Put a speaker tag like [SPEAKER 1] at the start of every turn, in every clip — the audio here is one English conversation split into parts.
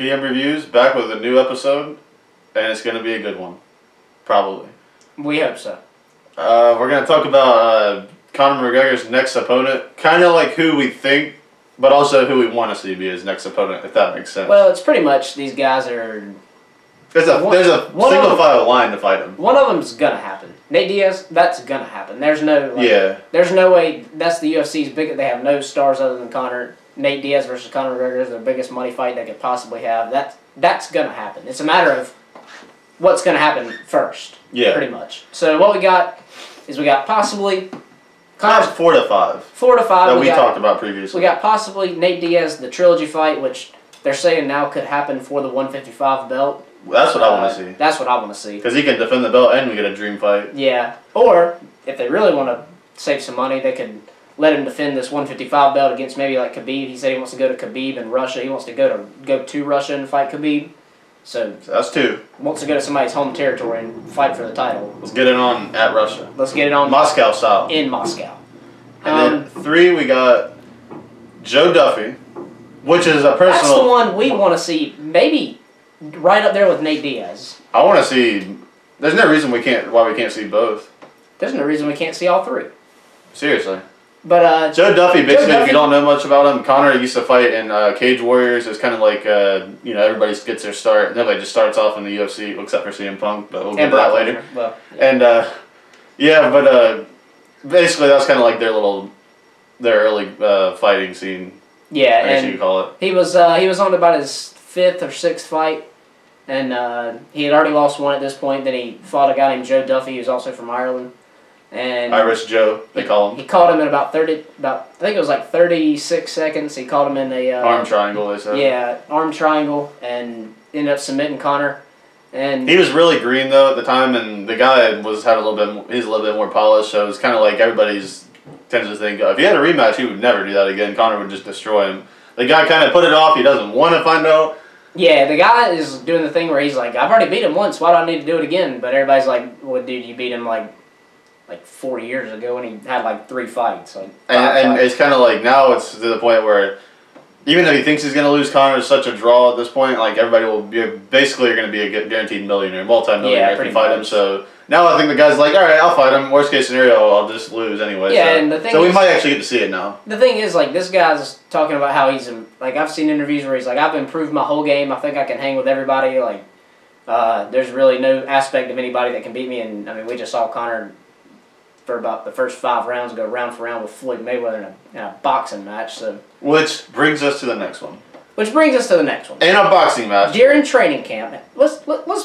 [SPEAKER 1] PM Reviews, back with a new episode, and it's going to be a good one. Probably.
[SPEAKER 2] We hope so.
[SPEAKER 1] We're going to talk about Conor McGregor's next opponent, kind of like who we think, but also who we want to see be his next opponent, if that makes sense.
[SPEAKER 2] Well, it's pretty much these guys are...
[SPEAKER 1] There's a single file line to fight him.
[SPEAKER 2] One of them's going to happen. Nate Diaz, that's going to happen. There's no...
[SPEAKER 1] yeah.
[SPEAKER 2] There's no way... That's the UFC's big... They have no stars other than Conor. Nate Diaz versus Conor McGregor is their biggest money fight they could possibly have. That's going to happen. It's a matter of what's going to happen first.
[SPEAKER 1] Yeah.
[SPEAKER 2] Pretty much. So what we got is we got possibly...
[SPEAKER 1] Conor's 4 to 5.
[SPEAKER 2] 4 to 5.
[SPEAKER 1] That we talked about previously.
[SPEAKER 2] We got possibly Nate Diaz, the trilogy fight, which they're saying now could happen for the 155 belt.
[SPEAKER 1] That's what I want to see.
[SPEAKER 2] That's what I want to see.
[SPEAKER 1] Because he can defend the belt and we get a dream fight.
[SPEAKER 2] Yeah. Or, if they really want to save some money, they could let him defend this 155 belt against maybe like Khabib. He said he wants to go to Khabib in Russia. He wants to go to Russia and fight Khabib. So
[SPEAKER 1] that's 2.
[SPEAKER 2] Wants to go to somebody's home territory and fight for the title.
[SPEAKER 1] Let's get it on at Russia.
[SPEAKER 2] Let's get it on
[SPEAKER 1] Moscow style.
[SPEAKER 2] In Moscow.
[SPEAKER 1] And then 3, we got Joe Duffy, which is a personal...
[SPEAKER 2] That's the one we want to see, maybe right up there with Nate Diaz.
[SPEAKER 1] I want to see... There's no reason why we can't see both.
[SPEAKER 2] There's no reason we can't see all 3.
[SPEAKER 1] Seriously.
[SPEAKER 2] But
[SPEAKER 1] Joe Duffy, basically, if you don't know much about him, Conor used to fight in Cage Warriors. It's kind of like, everybody gets their start. Nobody just starts off in the UFC, except for CM Punk, but we'll get to that later.
[SPEAKER 2] Well, yeah.
[SPEAKER 1] And, basically that's kind of like their early fighting scene.
[SPEAKER 2] Yeah,
[SPEAKER 1] I guess you could call it.
[SPEAKER 2] He was on about his 5th or 6th fight, and he had already lost one at this point. Then he fought a guy named Joe Duffy, who's also from Ireland. And
[SPEAKER 1] Irish Joe, they call him.
[SPEAKER 2] He caught him in about I think it was like 36 seconds. He caught him in a
[SPEAKER 1] arm triangle, they said.
[SPEAKER 2] Yeah, arm triangle, and ended up submitting Conor. And
[SPEAKER 1] he was really green though at the time, and the guy he's a little bit more polished. So it's kind of like everybody's tends to think if he had a rematch, he would never do that again. Conor would just destroy him. The guy kind of put it off. He doesn't want to find out.
[SPEAKER 2] Yeah, the guy is doing the thing where he's like, I've already beat him once. Why do I need to do it again? But everybody's like, well, dude, you beat him like 4 years ago when he had like 3 fights.
[SPEAKER 1] And it's kind of like now it's to the point where even though he thinks he's going to lose, Conor is such a draw at this point. Like everybody will be basically you're going to be a guaranteed millionaire, multi-millionaire if you fight him. So now I think the guy's like, all right, I'll fight him. Worst case scenario, I'll just lose anyway.
[SPEAKER 2] Yeah, and the thing
[SPEAKER 1] so we might actually get to see it now.
[SPEAKER 2] The thing is, like, this guy's talking about how he's like I've seen interviews where he's like, I've improved my whole game. I think I can hang with everybody. Like, there's really no aspect of anybody that can beat me. And I mean, we just saw Conor for about the first 5 rounds go round for round with Floyd Mayweather in a boxing match. So
[SPEAKER 1] which brings us to the next one.
[SPEAKER 2] In
[SPEAKER 1] a boxing match.
[SPEAKER 2] During training camp, let's lay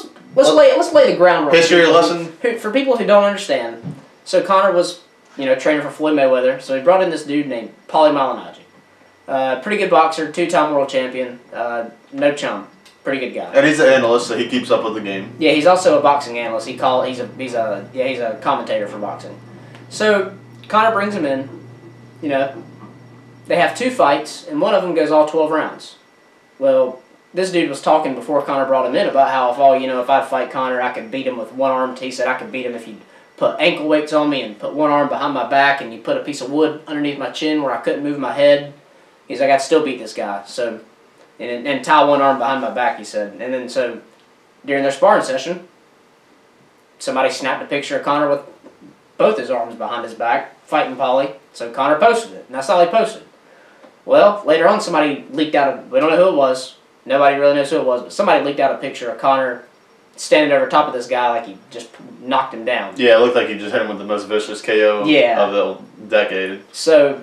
[SPEAKER 2] the groundwork.
[SPEAKER 1] History lesson
[SPEAKER 2] for people who don't understand. So Conor was, training for Floyd Mayweather. So he brought in this dude named Paulie Malignaggi. Pretty good boxer, 2-time world champion. No chum. Pretty good guy.
[SPEAKER 1] And he's an analyst, so he keeps up with the game.
[SPEAKER 2] Yeah, he's also a boxing analyst. He's a commentator for boxing. So Conor brings him in. They have 2 fights, and one of them goes all 12 rounds. Well, this dude was talking before Conor brought him in about how if I'd fight Conor, I could beat him with one arm. He said I could beat him if you put ankle weights on me and put one arm behind my back and you put a piece of wood underneath my chin where I couldn't move my head. He's like, I'd still beat this guy. So, and tie one arm behind my back, he said. And then so during their sparring session, somebody snapped a picture of Conor with both his arms behind his back, fighting Paulie. So Conor posted it, and that's all he posted. Well, later on, somebody leaked out, we don't know who it was, nobody really knows who it was, but somebody leaked out a picture of Conor standing over top of this guy like he just knocked him down.
[SPEAKER 1] Yeah, it looked like he just hit him with the most vicious KO of the decade.
[SPEAKER 2] So,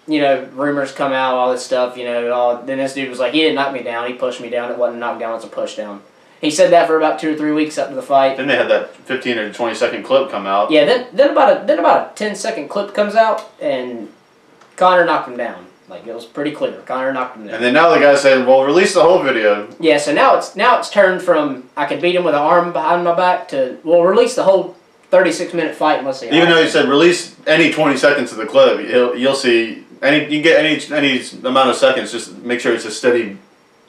[SPEAKER 2] rumors come out, all this stuff, then this dude was like, he didn't knock me down, he pushed me down, it wasn't a knockdown, it's a push down. He said that for about 2 or 3 weeks after the fight.
[SPEAKER 1] Then they had that 15 or 20 second clip come out.
[SPEAKER 2] Yeah, then about a 10-second clip comes out, and Conor knocked him down. Like, it was pretty clear. Conor knocked him down.
[SPEAKER 1] And then now the guy said, well, release the whole video.
[SPEAKER 2] Yeah, so now it's turned from I could beat him with an arm behind my back to, well, release the whole 36-minute fight and let's see.
[SPEAKER 1] Even though he said release any 20 seconds of the clip, you'll see, you can get any amount of seconds, just make sure it's a steady,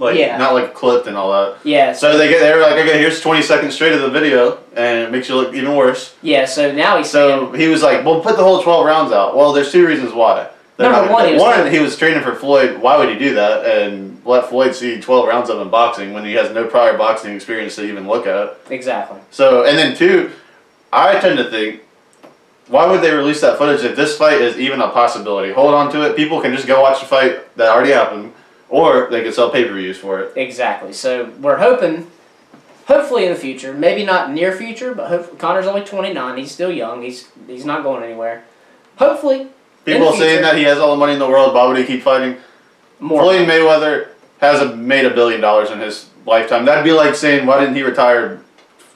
[SPEAKER 1] not like clipped and all that.
[SPEAKER 2] Yeah.
[SPEAKER 1] So they're like, okay, here's 20 seconds straight of the video, and it makes you look even worse.
[SPEAKER 2] Yeah, so now
[SPEAKER 1] he was like, well, put the whole 12 rounds out. Well, there's 2 reasons why.
[SPEAKER 2] Number one,
[SPEAKER 1] he was training for Floyd. Why would he do that? And let Floyd see 12 rounds of him boxing when he has no prior boxing experience to even look at.
[SPEAKER 2] Exactly.
[SPEAKER 1] So, and then two, I tend to think, why would they release that footage if this fight is even a possibility? Hold on to it. People can just go watch the fight that already happened, or they could sell pay-per-views for it.
[SPEAKER 2] Exactly. So we're hopefully in the future, maybe not near future, but Conor's only 29. He's still young. He's not going anywhere. Hopefully.
[SPEAKER 1] People saying that he has all the money in the world. Why would he keep fighting? Floyd Mayweather made $1 billion in his lifetime. That'd be like saying, why didn't he retire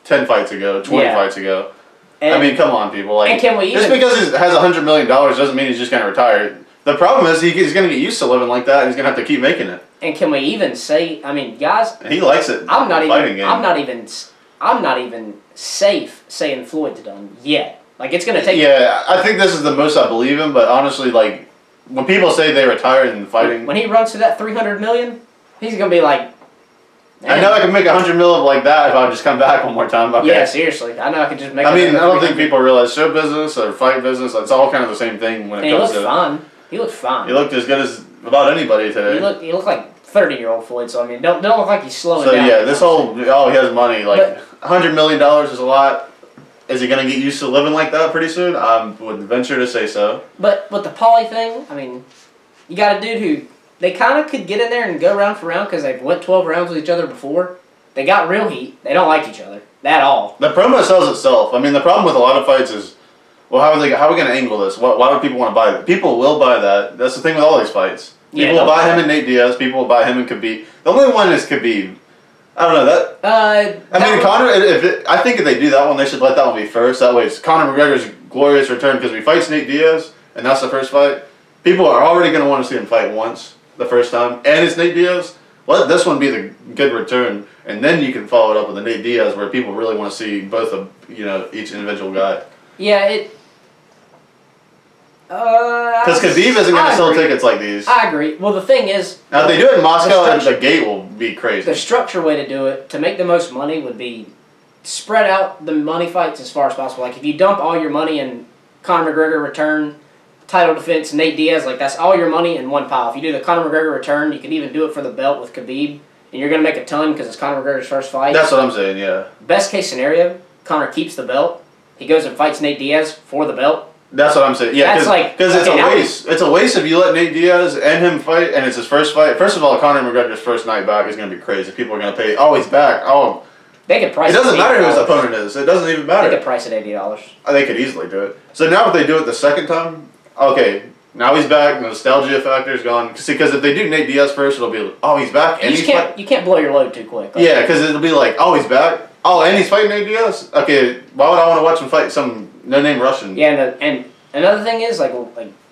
[SPEAKER 1] 10 fights ago, 20 fights ago? And, I mean, come on, people. Like, just because he has $100 million doesn't mean he's just going to retire. The problem is he's going to get used to living like that, and he's going to have to keep making it.
[SPEAKER 2] And can we even say? I mean, guys,
[SPEAKER 1] and he likes it.
[SPEAKER 2] I'm not even safe saying Floyd's done yet. Like, it's going to take.
[SPEAKER 1] Yeah, I think this is the most I believe him. But honestly, like, when people say they retire in fighting,
[SPEAKER 2] when he runs to that $300 million, he's going to be like.
[SPEAKER 1] I know I can make $100 million like that if I just come back one more time. Okay.
[SPEAKER 2] Yeah, seriously. I know I could just make.
[SPEAKER 1] I mean, I don't think people realize show business or fight business. It's all kind of the same thing when it comes to.
[SPEAKER 2] He looked fine. He looked fine.
[SPEAKER 1] He looked as good as about anybody today.
[SPEAKER 2] He looked like 30-year-old Floyd. So I mean, don't look like he's slowing down.
[SPEAKER 1] So yeah, this whole he has money. Like $100 million is a lot. Is he going to get used to living like that pretty soon? I would venture to say so.
[SPEAKER 2] But with the Paulie thing, I mean, you got a dude who they kind of could get in there and go round for round because they've went 12 rounds with each other before. They got real heat. They don't like each other at all.
[SPEAKER 1] The promo sells itself. I mean, the problem with a lot of fights is, well, how are we going to angle this? Why do people want to buy it? People will buy that. That's the thing with all these fights. People will buy him and Nate Diaz. People will buy him and Khabib. The only one is Khabib. I don't know that. I mean, Conor. I think if they do that one, they should let that one be first. That way, it's Conor McGregor's glorious return because he fights Nate Diaz, and that's the first fight. People are already going to want to see him fight once the first time, and it's Nate Diaz. Let this one be the good return, and then you can follow it up with the Nate Diaz, where people really want to see both of each individual guy.
[SPEAKER 2] Yeah,
[SPEAKER 1] because Khabib isn't going to sell tickets like these.
[SPEAKER 2] I agree. Well, the thing is,
[SPEAKER 1] now if they do it in Moscow, the gate will be crazy.
[SPEAKER 2] The structure way to do it to make the most money would be spread out the money fights as far as possible. Like if you dump all your money in Conor McGregor return, title defense, Nate Diaz, like that's all your money in one pile. If you do the Conor McGregor return, you could even do it for the belt with Khabib, and you're going to make a ton because it's Conor McGregor's first fight.
[SPEAKER 1] That's what I'm saying, yeah.
[SPEAKER 2] Best case scenario, Conor keeps the belt. He goes and fights Nate Diaz for the belt.
[SPEAKER 1] That's what I'm saying. Yeah, because it's a waste. It's a waste if you let Nate Diaz and him fight, and it's his first fight. First of all, Conor McGregor's first night back is going to be crazy. People are going to pay. Oh, he's back. Oh,
[SPEAKER 2] they could price.
[SPEAKER 1] It doesn't matter who his opponent is. It doesn't even matter.
[SPEAKER 2] They could price it $80.
[SPEAKER 1] They could easily do it. So now if they do it the second time, okay, now he's back. The nostalgia factor is gone. Because if they do Nate Diaz first, it'll be oh he's back. And
[SPEAKER 2] you can't blow your load too quick.
[SPEAKER 1] Like yeah, because it'll be like oh he's back. Oh, and he's fighting Nate Diaz. Okay, why would I want to watch him fight some no-name Russian?
[SPEAKER 2] Yeah, and another thing is like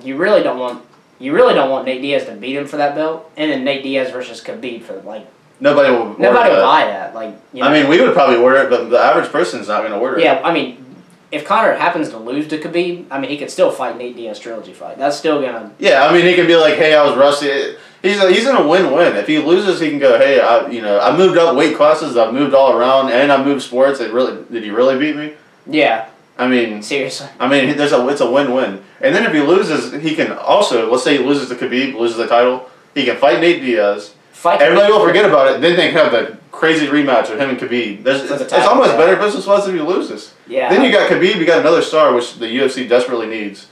[SPEAKER 2] you really don't want Nate Diaz to beat him for that belt, and then Nate Diaz versus Khabib for like
[SPEAKER 1] nobody will
[SPEAKER 2] buy that. Like
[SPEAKER 1] I mean, we would probably order it, but the average person's not going to order it.
[SPEAKER 2] Yeah, I mean, if Conor happens to lose to Khabib, I mean, he could still fight Nate Diaz trilogy fight. That's still gonna.
[SPEAKER 1] Yeah, I mean, he can be like, hey, I was rusty. He's in a win-win. If he loses, he can go, hey, I moved up weight classes, I've moved all around, and I moved sports. Did he really beat me?
[SPEAKER 2] Yeah.
[SPEAKER 1] I mean,
[SPEAKER 2] seriously.
[SPEAKER 1] I mean, it's a win-win. And then if he loses, he can also, let's say he loses to Khabib, loses the title, he can fight Nate Diaz. Everybody will forget about it. Then they can have the crazy rematch of him and Khabib. It's almost better business-wise if he loses.
[SPEAKER 2] Yeah.
[SPEAKER 1] Then you got Khabib, you got another star, which the UFC desperately needs.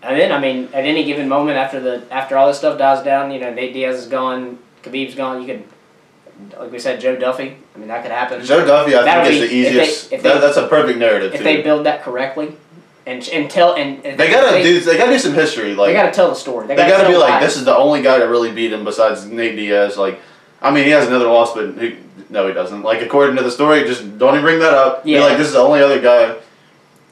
[SPEAKER 2] And then, I mean, at any given moment after all this stuff dies down, Nate Diaz is gone, Khabib's gone, you could, like we said, Joe Duffy. I mean, that could happen.
[SPEAKER 1] Joe Duffy, I think, is the easiest. That's a perfect narrative,
[SPEAKER 2] if they build that correctly. They
[SPEAKER 1] gotta do some history. Like
[SPEAKER 2] they gotta tell the story.
[SPEAKER 1] They gotta be like, this is the only guy that really beat him besides Nate Diaz. Like, I mean, he has another loss, but no, he doesn't. Like according to the story, just don't even bring that up. Yeah. Be like, this is the only other guy,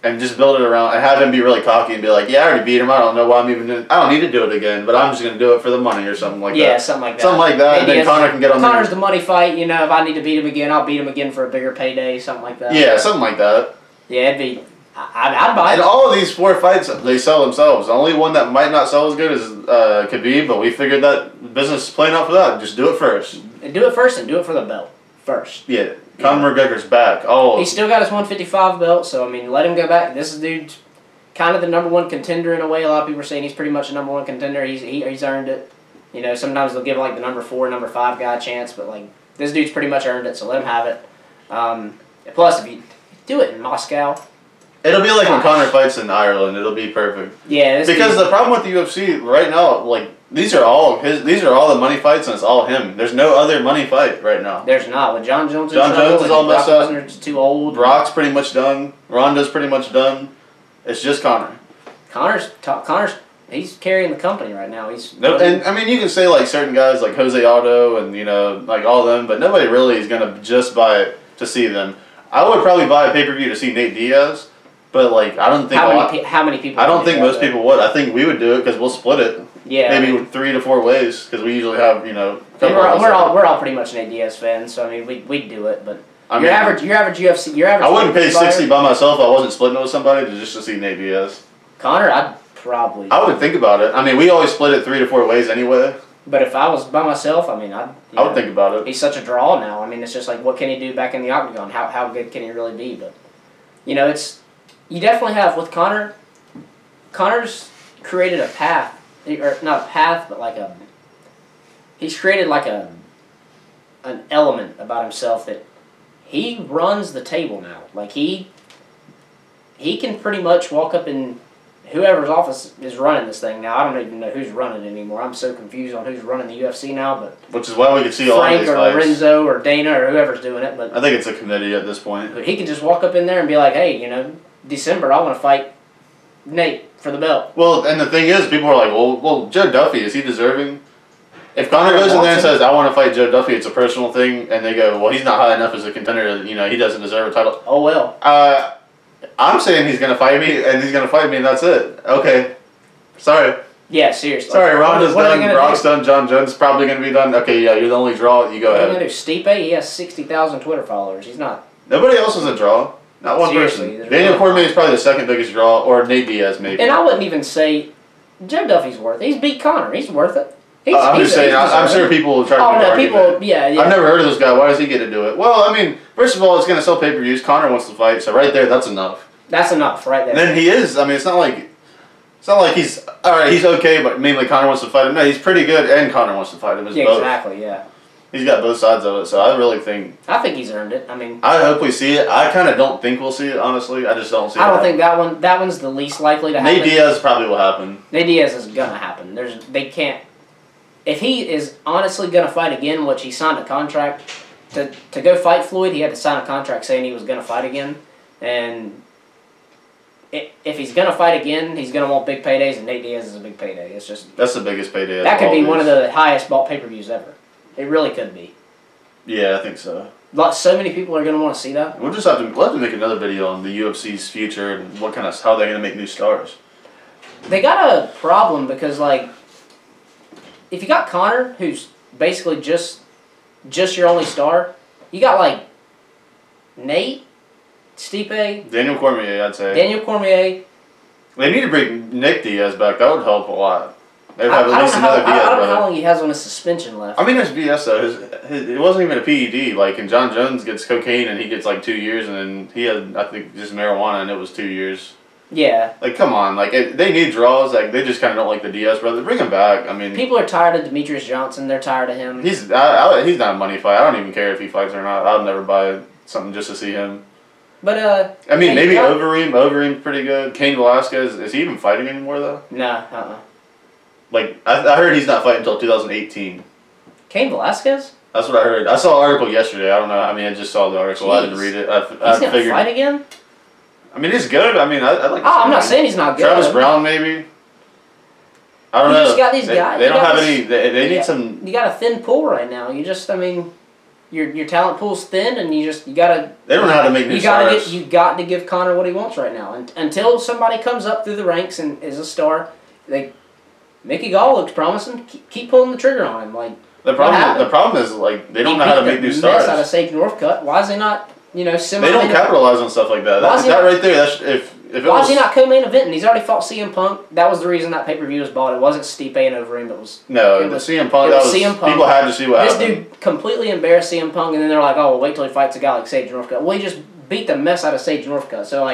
[SPEAKER 1] and just build it around and have him be really cocky and be like, yeah, I already beat him. I don't know why I'm even doing. I don't need to do it again, but I'm just gonna do it for the money or something like that.
[SPEAKER 2] Yeah, something like that.
[SPEAKER 1] Something like that. And then Conor can get on.
[SPEAKER 2] Connor's the money fight. If I need to beat him again, I'll beat him again for a bigger payday. Something like that.
[SPEAKER 1] Yeah, something like that.
[SPEAKER 2] Yeah, it'd be. I'd buy it.
[SPEAKER 1] And all of these 4 fights, they sell themselves. The only one that might not sell as good is Khabib, but we figured that business is playing out for that. Just do it first.
[SPEAKER 2] And do it first and do it for the belt first.
[SPEAKER 1] Yeah. Conor McGregor's back. Oh.
[SPEAKER 2] He's still got his 155 belt, so, I mean, let him go back. This dude's kind of the #1 contender in a way. A lot of people are saying he's pretty much a #1 contender. He's earned it. You know, sometimes they'll give like the number 4, number 5 guy a chance, but like this dude's pretty much earned it, so let him have it. Plus, if you do it in Moscow,
[SPEAKER 1] it'll be like when Conor fights in Ireland. It'll be perfect.
[SPEAKER 2] Yeah,
[SPEAKER 1] because the problem with the UFC right now, like these are all the money fights, and it's all him. There's no other money fight right now.
[SPEAKER 2] There's not. With John Jones,
[SPEAKER 1] John Jones is all messed up.
[SPEAKER 2] Lesnar's too old.
[SPEAKER 1] Brock's pretty much done. Ronda's pretty much done. It's just Conor.
[SPEAKER 2] Connor's he's carrying the company right now.
[SPEAKER 1] And I mean, you can say like certain guys like Jose Aldo and like all them, but nobody really is gonna just buy it to see them. I would probably buy a pay-per-view to see Nate Diaz, but like I don't think
[SPEAKER 2] how many people.
[SPEAKER 1] I don't think most people would. I think we would do it because we'll split it.
[SPEAKER 2] Yeah,
[SPEAKER 1] maybe 3 to 4 ways because we usually have
[SPEAKER 2] we're all pretty much Nate Diaz fans, so I mean we'd do it, but. Your average UFC.
[SPEAKER 1] I wouldn't pay $60 by myself if I wasn't splitting it with somebody just to see Nate Diaz.
[SPEAKER 2] Conor, I'd probably.
[SPEAKER 1] I would think about it. I mean, we always split it 3 to 4 ways anyway.
[SPEAKER 2] But if I was by myself, I mean, I
[SPEAKER 1] would think about it.
[SPEAKER 2] He's such a draw now. I mean, it's just like, what can he do back in the octagon? How good can he really be? But, you you definitely have, with Conor, Conor's created a path. Or not a path, but he's created an element about himself that he runs the table now. Like, he can pretty much walk up in whoever's office is running this thing now. I don't even know who's running it anymore. I'm so confused on who's running the UFC now. But
[SPEAKER 1] which is why we can see all these fights.
[SPEAKER 2] Frank or Lorenzo or Dana or whoever's doing it. But
[SPEAKER 1] I think it's a committee at this point.
[SPEAKER 2] But he can just walk up in there and be like, hey, December, I want to fight Nate for the belt.
[SPEAKER 1] Well, and the thing is, people are like, well, Joe Duffy, is he deserving? If Conor goes in there and says, I want to fight Joe Duffy, it's a personal thing, and they go, well, he's not high enough as a contender, he doesn't deserve a title.
[SPEAKER 2] Oh, well.
[SPEAKER 1] I'm saying he's going to fight me, and he's going to fight me, and that's it. Okay. Sorry.
[SPEAKER 2] Yeah, seriously.
[SPEAKER 1] Sorry, Ronda's done, Brock's done, John Jones is probably going to be done. Okay, yeah, you're the only draw. You go ahead.
[SPEAKER 2] What are you going to do? Stipe, he has 60,000 Twitter followers. He's not.
[SPEAKER 1] Nobody else is a draw. Not one person. Daniel Cormier is probably the second biggest draw, or Nate Diaz maybe.
[SPEAKER 2] And I wouldn't even say Joe Duffy's worth it. He's beat Conor. He's worth it.
[SPEAKER 1] I'm just saying, I'm sure people will try to argue
[SPEAKER 2] yeah.
[SPEAKER 1] I've never heard of this guy. Why does he get to do it? Well, I mean, first of all, it's going to sell pay-per-views. Conor wants to fight, so right there, that's enough.
[SPEAKER 2] That's enough, right there.
[SPEAKER 1] And then he is. I mean, it's not like he's all right. He's okay, but mainly Conor wants to fight him. No, he's pretty good, and Conor wants to fight him. It's both.
[SPEAKER 2] Exactly. Yeah.
[SPEAKER 1] He's got both sides of it, so I really think.
[SPEAKER 2] I think he's earned it. I mean.
[SPEAKER 1] I hope we see it. I kind of don't think we'll see it. Honestly, I just don't see.
[SPEAKER 2] I don't think that one. That one's the least likely to happen.
[SPEAKER 1] Nate Diaz probably will happen.
[SPEAKER 2] Nate Diaz is gonna happen. They can't. If he is honestly gonna fight again, which he signed a contract to go fight Floyd, he had to sign a contract saying he was gonna fight again, and. If he's gonna fight again, he's gonna want big paydays, and Nate Diaz is a big payday. It's just
[SPEAKER 1] that's the biggest payday.
[SPEAKER 2] That could be one of the highest bought pay-per-views ever. It really could be.
[SPEAKER 1] Yeah, I think so.
[SPEAKER 2] So many people are gonna want to see that.
[SPEAKER 1] We'll have to make another video on the UFC's future and how they're gonna make new stars.
[SPEAKER 2] They got a problem because if you got Conor, who's basically just your only star, you got Nate. Stipe.
[SPEAKER 1] Daniel Cormier, I'd say.
[SPEAKER 2] Daniel Cormier.
[SPEAKER 1] They need to bring Nick Diaz back. That would help a lot. They would have at least another Diaz brother.
[SPEAKER 2] I don't know how long he has on his suspension left.
[SPEAKER 1] I mean, it's BS though. It wasn't even a PED. And John Jones gets cocaine and he gets 2 years, and then he had, I think, just marijuana and it was 2 years.
[SPEAKER 2] Yeah.
[SPEAKER 1] Come on. They need draws. They just kind of don't like the Diaz brother. Bring him back. I mean.
[SPEAKER 2] People are tired of Demetrius Johnson. They're tired of him.
[SPEAKER 1] He's not a money fight. I don't even care if he fights or not. I'll never buy something just to see him.
[SPEAKER 2] But
[SPEAKER 1] I mean, maybe Overeem. Overeem's pretty good. Cain Velasquez, is he even fighting anymore though?
[SPEAKER 2] Nah.
[SPEAKER 1] I heard he's not fighting until 2018.
[SPEAKER 2] Cain Velasquez?
[SPEAKER 1] That's what I heard. I saw an article yesterday. I don't know. I mean, I just saw the article. Jeez. I didn't read it.
[SPEAKER 2] He's gonna fight again?
[SPEAKER 1] I mean, he's good. I mean, I like.
[SPEAKER 2] I'm not saying he's not good.
[SPEAKER 1] Travis Brown, maybe. I don't know.
[SPEAKER 2] You just got these guys.
[SPEAKER 1] They don't have any. They need some.
[SPEAKER 2] You got a thin pool right now. Your talent pool's thin, and you gotta.
[SPEAKER 1] They don't know how to make new stars.
[SPEAKER 2] You got to give Conor what he wants right now, and until somebody comes up through the ranks and is a star, Mickey Gall looks promising. Keep pulling the trigger on him.
[SPEAKER 1] The problem is they don't know how to make new stars.
[SPEAKER 2] Out of Sage Northcutt. Why is he not? They
[SPEAKER 1] don't capitalize on stuff like that. That right there. Why is he not
[SPEAKER 2] co-main eventing? He's already fought CM Punk. That was the reason that pay-per-view was bought. It wasn't Stipe and Overeem. It was
[SPEAKER 1] CM Punk. CM Punk. People had to see what happened.
[SPEAKER 2] This dude completely embarrassed CM Punk, and then they're like, "Oh, well, wait till he fights a guy like Sage Northcutt." Well, he just beat the mess out of Sage Northcutt. So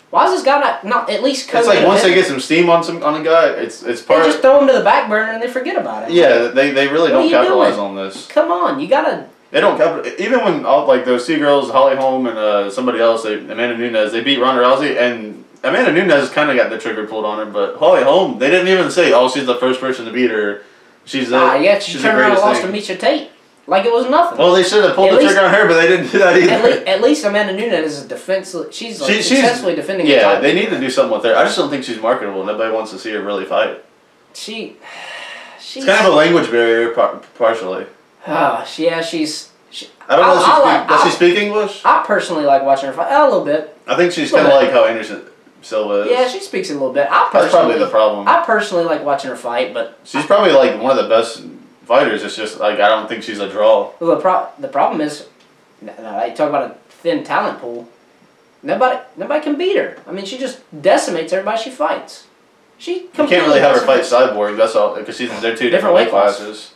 [SPEAKER 2] Why is this guy not at least?
[SPEAKER 1] It's like once they get some steam on a guy, it's part.
[SPEAKER 2] They just throw him to the back burner and they forget about it.
[SPEAKER 1] Yeah, they really don't capitalize on this.
[SPEAKER 2] Come on, you gotta.
[SPEAKER 1] They don't capitalize. Even when like those two girls, Holly Holm and somebody else, Amanda Nunes, they beat Ronda Rousey, and Amanda Nunes kind of got the trigger pulled on her, but Holly Holm, they didn't even say, "Oh, she's the first person to beat her." She's
[SPEAKER 2] yeah, she turned around and lost to Misha Tate. Like it was nothing.
[SPEAKER 1] Well, they should have pulled the trigger on her, but they didn't do that either.
[SPEAKER 2] At least Amanda Nunes is a defenseless. She's successfully defending the title.
[SPEAKER 1] Yeah, they need to do something with her. I just don't think she's marketable. Nobody wants to see her really fight.
[SPEAKER 2] She's
[SPEAKER 1] it's kind of a language barrier, partially.
[SPEAKER 2] Yeah, she's.
[SPEAKER 1] I don't know. Does she speak English?
[SPEAKER 2] I personally like watching her fight a little bit.
[SPEAKER 1] I think she's kind of like how Anderson Silva is.
[SPEAKER 2] Yeah, she speaks a little bit.
[SPEAKER 1] That's probably the problem.
[SPEAKER 2] I personally like watching her fight, but
[SPEAKER 1] she's probably like one of the best fighters. It's just like I don't think she's a draw.
[SPEAKER 2] Well, the problem is, you talk about a thin talent pool. Nobody can beat her. I mean, she just decimates everybody she fights. You can't
[SPEAKER 1] really have her fight Cyborg. That's all because they're two different weight classes.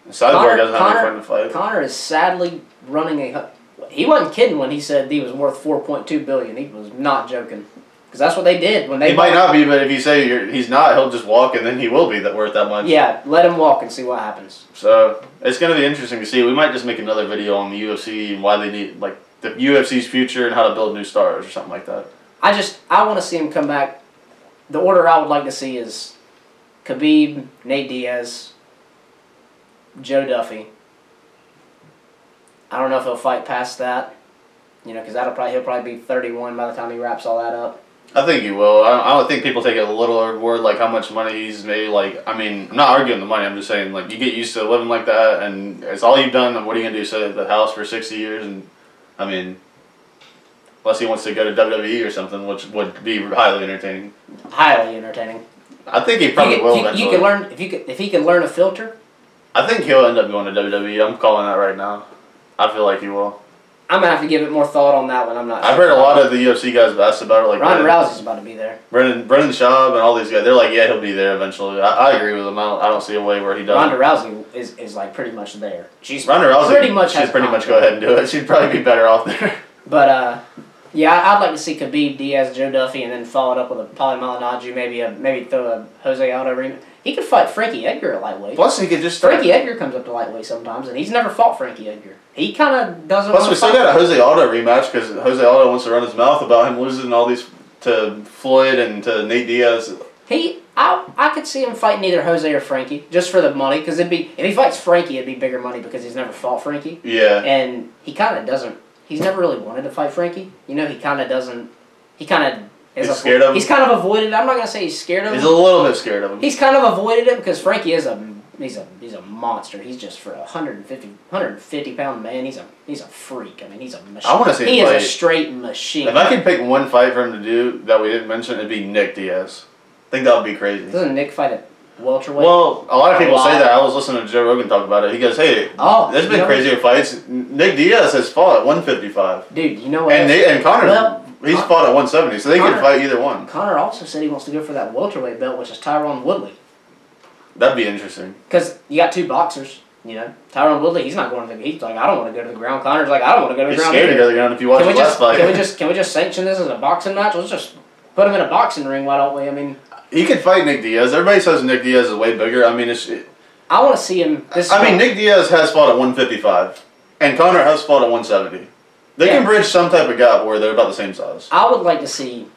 [SPEAKER 1] Cyborg doesn't have any fun to fight.
[SPEAKER 2] Conor is sadly running he wasn't kidding when he said he was worth $4.2 billion. He was not joking. Because that's what they did when they.
[SPEAKER 1] He might not be, but if you say he's not, he'll just walk, and then he will be worth that much.
[SPEAKER 2] Yeah, let him walk and see what happens.
[SPEAKER 1] So it's going to be interesting to see. We might just make another video on the UFC and why they need the UFC's future and how to build new stars or something like that.
[SPEAKER 2] I want to see him come back. The order I would like to see is Khabib, Nate Diaz, Joe Duffy. I don't know if he'll fight past that, because he'll probably be 31 by the time he wraps all that up.
[SPEAKER 1] I think he will. I don't think people take it a little overboard, like how much money he's made. I mean, I'm not arguing the money. I'm just saying, you get used to living like that, and it's all you've done. And what are you gonna do? Sit at the house for 60 years? And I mean, unless he wants to go to WWE or something, which would be highly entertaining.
[SPEAKER 2] Highly entertaining.
[SPEAKER 1] I think he probably will eventually.
[SPEAKER 2] You could learn if he could learn a filter.
[SPEAKER 1] I think he'll end up going to WWE. I'm calling that right now. I feel like he will. I'm
[SPEAKER 2] going to have to give it more thought on that one. I'm not sure.
[SPEAKER 1] I've heard a lot of the UFC guys ask about it.
[SPEAKER 2] Ronda Rousey's about to be there.
[SPEAKER 1] Brendan Schaub and all these guys, they're like, yeah, he'll be there eventually. I agree with them. I don't see a way where he doesn't.
[SPEAKER 2] Ronda Rousey is pretty much there.
[SPEAKER 1] Ronda Rousey pretty much go ahead and do it. She'd probably be better off there.
[SPEAKER 2] But, yeah, I'd like to see Khabib, Diaz, Joe Duffy, and then follow it up with a Paulie Malignaggi, maybe throw a Jose Aldo rematch. He could fight Frankie Edgar at lightweight.
[SPEAKER 1] Plus, he could just
[SPEAKER 2] Frankie Edgar comes up to lightweight sometimes, and he's never fought Frankie Edgar. He kind of doesn't.
[SPEAKER 1] Plus, we still got a Jose Aldo rematch because Jose Aldo wants to run his mouth about him losing all these to Floyd and to Nate Diaz.
[SPEAKER 2] I could see him fighting either Jose or Frankie just for the money because if he fights Frankie, it'd be bigger money because he's never fought Frankie.
[SPEAKER 1] Yeah.
[SPEAKER 2] And he kind of doesn't. He's never really wanted to fight Frankie. He kind of doesn't. He kind of.
[SPEAKER 1] He's scared of him?
[SPEAKER 2] He's kind of avoided it. I'm not going to say he's scared of him.
[SPEAKER 1] He's a little bit scared of him.
[SPEAKER 2] He's kind of avoided it because Frankie is he's a monster. He's just for a 150 pound man. He's a freak. I mean, he's a machine.
[SPEAKER 1] I want to see him
[SPEAKER 2] He
[SPEAKER 1] fight.
[SPEAKER 2] is a straight machine.
[SPEAKER 1] If I could pick one fight for him to do that we didn't mention, it'd be Nick Diaz. I think that would be crazy.
[SPEAKER 2] Doesn't Nick fight at welterweight?
[SPEAKER 1] Well, a lot of people say that. I was listening to Joe Rogan talk about it. He goes, hey, there's been crazier fights. Nick Diaz has fought at 155.
[SPEAKER 2] Dude, you know what?
[SPEAKER 1] And Conor, he's fought at 170, so they could fight either one.
[SPEAKER 2] Conor also said he wants to go for that welterweight belt, which is Tyron Woodley.
[SPEAKER 1] That'd be interesting.
[SPEAKER 2] Because you got two boxers, Tyron Woodley, he's not going to he's like, I don't want to go to the ground. Conor's like, I don't want to go to the ground.
[SPEAKER 1] He's scared to go to the ground if you watch the last fight.
[SPEAKER 2] Can we just sanction this as a boxing match? Let's just put him in a boxing ring, why don't we? I mean...
[SPEAKER 1] He could fight Nick Diaz. Everybody says Nick Diaz is way bigger. I mean,
[SPEAKER 2] I want to see him...
[SPEAKER 1] Nick Diaz has fought at 155, and Conor has fought at 170. They can bridge some type of gap where they're about the same size.
[SPEAKER 2] I would like to see...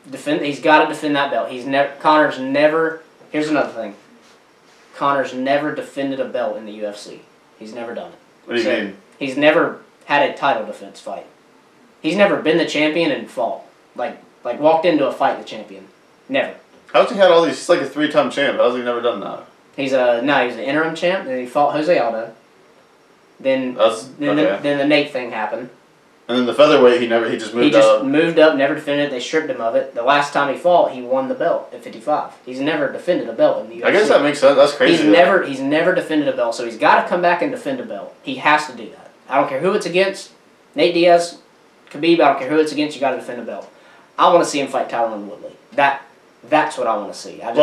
[SPEAKER 2] He's got to defend that belt. Conor's never... Here's another thing. Conor's never defended a belt in the UFC. He's never done it.
[SPEAKER 1] What do you mean?
[SPEAKER 2] He's never had a title defense fight. He's never been the champion and fought. Like walked into a fight the champion. Never.
[SPEAKER 1] How's he had all these? He's like a 3-time champ. How's he never done that?
[SPEAKER 2] He's an interim champ. Then he fought Jose Aldo. Then the Nate thing happened.
[SPEAKER 1] And then the featherweight, he just moved up.
[SPEAKER 2] He just moved up, never defended it. They stripped him of it. The last time he fought, he won the belt at 55. He's never defended a belt in the UFC.
[SPEAKER 1] I guess that makes sense. That's crazy.
[SPEAKER 2] He's never defended a belt, so he's got to come back and defend a belt. He has to do that. I don't care who it's against. Nate Diaz, Khabib, I don't care who it's against. You got to defend a belt. I want to see him fight Tyron Woodley. That's what I want to see. That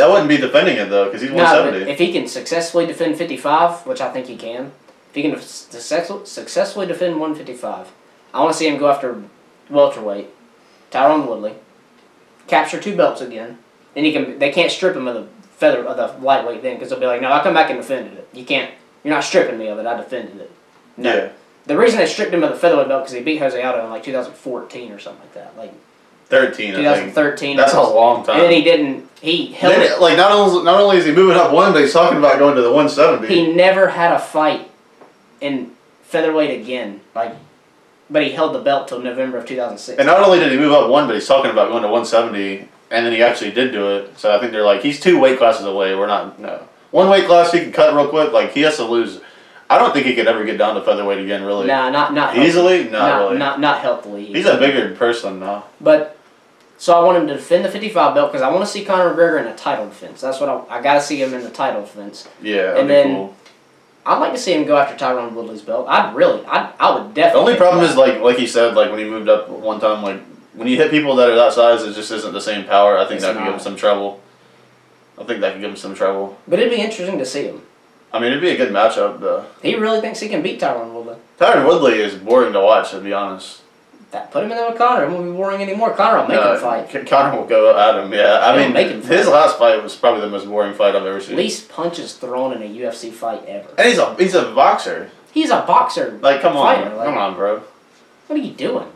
[SPEAKER 1] wouldn't be defending it though, because he's 170.
[SPEAKER 2] If he can successfully defend 55, which I think he can, if he can successfully defend 155, I want to see him go after welterweight, Tyron Woodley, capture 2 belts again, and they can't strip him of the lightweight then because they'll be like, no, I come back and defended it. You're not stripping me of it. I defended it. No. Yeah. The reason they stripped him of the featherweight belt because he beat Jose Aldo in like 2014 or something like that. Like 2013.
[SPEAKER 1] That's a long time.
[SPEAKER 2] And then he didn't. He held it.
[SPEAKER 1] Like not only is he moving up one, but he's talking about going to the 170.
[SPEAKER 2] He never had a fight in featherweight again. But he held the belt till November of 2006.
[SPEAKER 1] And not only did he move up one, but he's talking about going to 170, and then he actually did do it. So I think they're like, he's 2 weight classes away. No. 1 weight class he can cut real quick. Like he has to lose. I don't think he could ever get down to featherweight again. Really.
[SPEAKER 2] Nah, not
[SPEAKER 1] easily. Not really.
[SPEAKER 2] Not healthily.
[SPEAKER 1] He's a bigger person now.
[SPEAKER 2] But so I want him to defend the 55 belt because I want to see Conor McGregor in a title defense. That's what I got to see him in the title defense.
[SPEAKER 1] Yeah, that'd be cool.
[SPEAKER 2] I'd like to see him go after Tyron Woodley's belt. I would definitely. The
[SPEAKER 1] only problem is like he said, like when he moved up one time, like when you hit people that are that size, it just isn't the same power. I think that could give him some trouble. But it'd be interesting to see him. I mean, it'd be a good matchup, though.
[SPEAKER 2] He really thinks he can beat Tyron Woodley.
[SPEAKER 1] Tyron Woodley is boring to watch, to be honest.
[SPEAKER 2] Put him in there with Conor. It won't be boring anymore. Conor will make him fight.
[SPEAKER 1] Conor will go at him, yeah. I mean, his last fight was probably the most boring fight I've ever seen.
[SPEAKER 2] Least punches thrown in a UFC fight ever.
[SPEAKER 1] And he's a boxer.
[SPEAKER 2] He's a boxer.
[SPEAKER 1] Like, come on, bro.
[SPEAKER 2] What are you doing?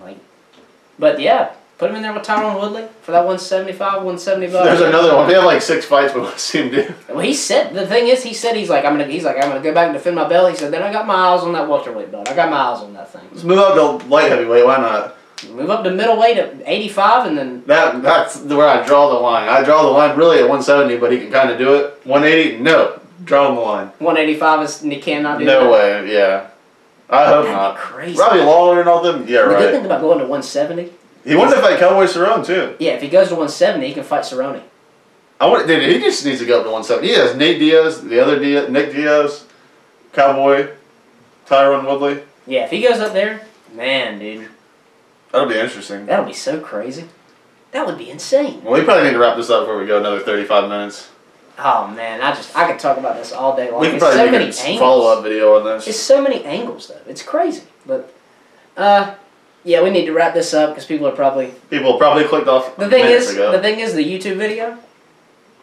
[SPEAKER 2] But yeah, put him in there with Tyron Woodley for that 175, 170 bucks.
[SPEAKER 1] There's another one. They have like 6 fights, but let's see him do.
[SPEAKER 2] Well, the thing is, he's like, I'm gonna go back and defend my belt. He said, then I got my eyes on that welterweight belt. I got my eyes on that thing.
[SPEAKER 1] Let's move up to light heavyweight. Why not?
[SPEAKER 2] Move up to middleweight at 85, and then
[SPEAKER 1] that's where I draw the line. I draw the line really at 170, but he can kind of do it. 180, no, draw the line.
[SPEAKER 2] 185 is he cannot do that.
[SPEAKER 1] No way, yeah. I hope not.
[SPEAKER 2] Crazy.
[SPEAKER 1] Robbie Lawler and all them, yeah, right.
[SPEAKER 2] The good thing about going to 170.
[SPEAKER 1] He wanted to fight Cowboy Cerrone too.
[SPEAKER 2] Yeah, if he goes to 170, he can fight Cerrone.
[SPEAKER 1] Dude, he just needs to go up to 170. He has Nate Diaz, the other Diaz, Nick Diaz, Cowboy, Tyron Woodley.
[SPEAKER 2] Yeah, if he goes up there, man, dude.
[SPEAKER 1] That'll be interesting.
[SPEAKER 2] That'll be so crazy. That would be insane.
[SPEAKER 1] Well, we probably need to wrap this up before we go another 35 minutes.
[SPEAKER 2] Oh man, I could talk about this all day long.
[SPEAKER 1] We could probably make a follow-up video on this.
[SPEAKER 2] There's so many angles though. It's crazy. But yeah, we need to wrap this up because people probably
[SPEAKER 1] clicked off.
[SPEAKER 2] The thing is, the YouTube video,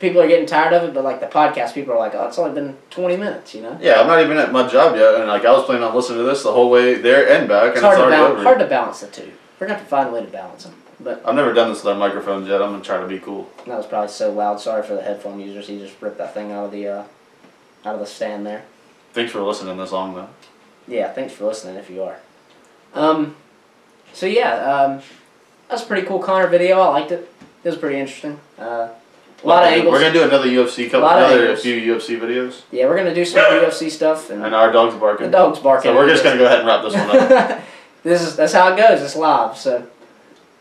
[SPEAKER 2] people are getting tired of it, but like the podcast, people are like, oh, it's only been 20 minutes, you know?
[SPEAKER 1] Yeah, I'm not even at my job yet, and like I was planning on listening to this the whole way there and back, and it's
[SPEAKER 2] hard to balance the two. We're gonna have to find a way to balance them. But
[SPEAKER 1] I've never done this with our microphones yet. I'm gonna try to be cool.
[SPEAKER 2] That was probably so loud. Sorry for the headphone users. He just ripped that thing out of the stand there.
[SPEAKER 1] Thanks for listening this long though.
[SPEAKER 2] Yeah, thanks for listening if you are. So yeah, that's a pretty cool Conor video. I liked it. It was pretty interesting. A lot of angles.
[SPEAKER 1] We're gonna do another few UFC videos.
[SPEAKER 2] Yeah, we're gonna do some UFC stuff. And
[SPEAKER 1] our dog's barking.
[SPEAKER 2] The dog's barking.
[SPEAKER 1] So we're just gonna go ahead and wrap this one up.
[SPEAKER 2] That's how it goes. It's live, so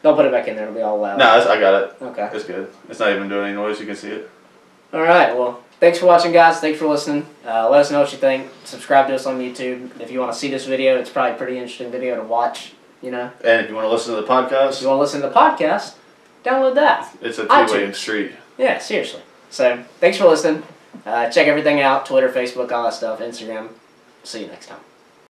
[SPEAKER 2] don't put it back in there. It'll be all loud.
[SPEAKER 1] No, I got it.
[SPEAKER 2] Okay.
[SPEAKER 1] It's good. It's not even doing any noise. You can see it.
[SPEAKER 2] All right. Well, thanks for watching, guys. Thanks for listening. Let us know what you think. Subscribe to us on YouTube. If you want to see this video, it's probably a pretty interesting video to watch. You know.
[SPEAKER 1] And if you want to listen to the podcast,
[SPEAKER 2] download that.
[SPEAKER 1] It's a two-way street.
[SPEAKER 2] Yeah, seriously. So thanks for listening. Check everything out: Twitter, Facebook, all that stuff, Instagram. See you next time.